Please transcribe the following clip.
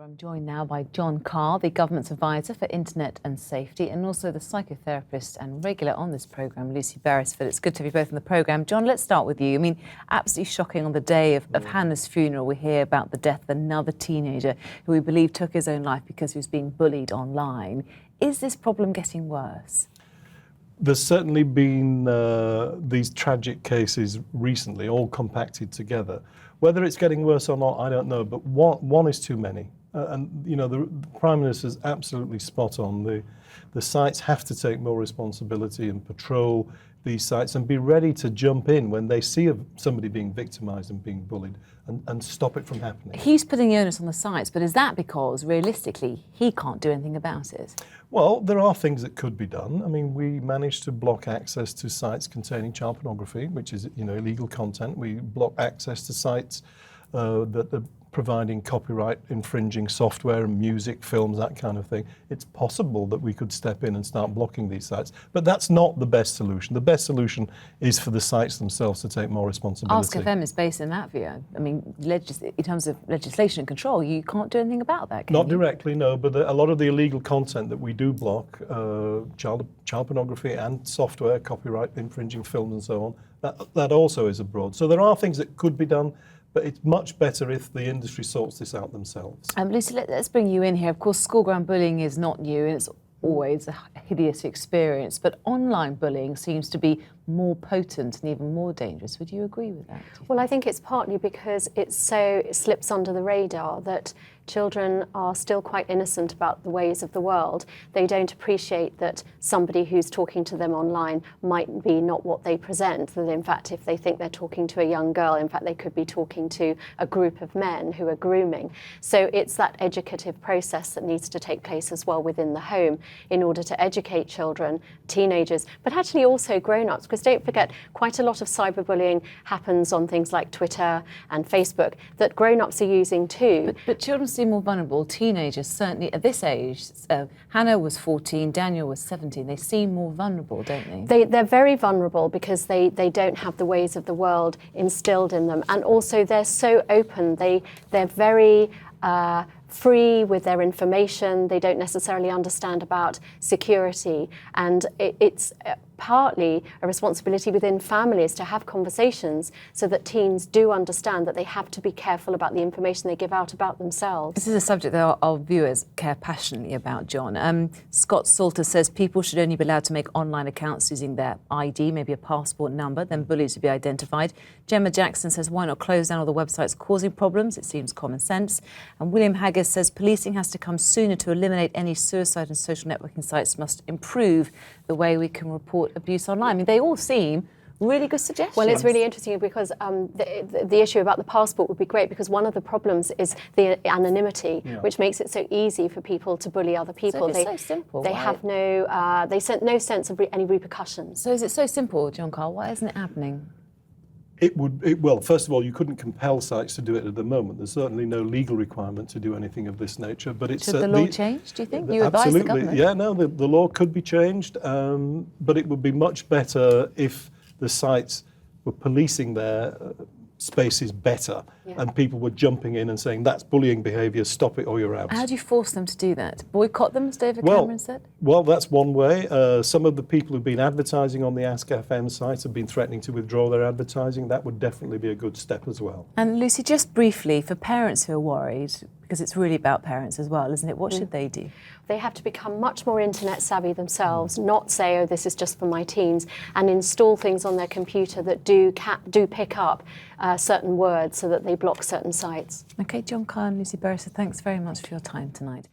I'm joined now by John Carr, the Government's Advisor for Internet and Safety, and also the psychotherapist and regular on this programme, Lucy Beresford. It's good to have you both on the programme. John, let's start with you. I mean, absolutely shocking on the day of Hannah's funeral, we hear about the death of another teenager who we believe took his own life because he was being bullied online. Is this problem getting worse? There's certainly been these tragic cases recently, all compacted together. Whether it's getting worse or not, I don't know, but one is too many. And, you know, the Prime Minister's absolutely spot on. The sites have to take more responsibility and patrol these sites and be ready to jump in when they see somebody being victimised and being bullied and stop it from happening. He's putting the onus on the sites, but is that because, realistically, he can't do anything about it? Well, there are things that could be done. I mean, we managed to block access to sites containing child pornography, which is, you know, illegal content. We block access to sites that are providing copyright infringing software and music, films, that kind of thing. It's possible that we could step in and start blocking these sites, but that's not the best solution. The best solution is for the sites themselves to take more responsibility. Ask FM is based in that view. I mean, in terms of legislation and control, you can't do anything about that, can you? Not directly, no, but a lot of the illegal content that we do block, child pornography and software, copyright infringing films and so on, that also is abroad. So there are things that could be done, but it's much better if the industry sorts this out themselves. Lucy, let's bring you in here. Of course, school-ground bullying is not new, and it's always a hideous experience, but online bullying seems to be more potent and even more dangerous. Would you agree with that? Well, I think it's partly because it slips under the radar that children are still quite innocent about the ways of the world. They don't appreciate that somebody who's talking to them online might be not what they present, that in fact if they think they're talking to a young girl, in fact they could be talking to a group of men who are grooming. So it's that educative process that needs to take place as well within the home in order to educate children, teenagers, but actually also grown-ups, because don't forget, quite a lot of cyberbullying happens on things like Twitter and Facebook that grown-ups are using too. But children seem more vulnerable. Teenagers, certainly at this age, Hannah was 14, Daniel was 17, they seem more vulnerable, don't they? They're very vulnerable because they don't have the ways of the world instilled in them, and also they're so open, they're very free with their information. They don't necessarily understand about security, and it's partly a responsibility within families to have conversations so that teens do understand that they have to be careful about the information they give out about themselves. This is a subject that our viewers care passionately about, John. Scott Salter says people should only be allowed to make online accounts using their ID, maybe a passport number, then bullies would be identified. Gemma Jackson says, why not close down all the websites causing problems? It seems common sense. And William Haggis says policing has to come sooner to eliminate any suicide, and social networking sites must improve the way we can report abuse online. I mean, they all seem really good suggestions. Well, it's really interesting because the issue about the passport would be great, because one of the problems is the anonymity, which makes it so easy for people to bully other people. So so simple. They have no sense of any repercussions. So is it so simple, John Carr? Why isn't it happening? Well, first of all, you couldn't compel sites to do it at the moment. There's certainly no legal requirement to do anything of this nature. But it's should the law change, do you think? You advise absolutely, the government? yeah, no, the law could be changed, but it would be much better if the sites were policing their spaces better, and people were jumping in and saying, that's bullying behaviour, stop it or you're out. How do you force them to do that? Boycott them, as David Cameron said? Well, that's one way. Some of the people who've been advertising on the Ask FM site have been threatening to withdraw their advertising. That would definitely be a good step as well. And Lucy, just briefly, for parents who are worried, because it's really about parents as well, isn't it? What should they do? They have to become much more internet savvy themselves, not say, oh, this is just for my teens, and install things on their computer that do pick up certain words so that they block certain sites. OK, John Carr and Lucy Beresford, thanks very much for your time tonight.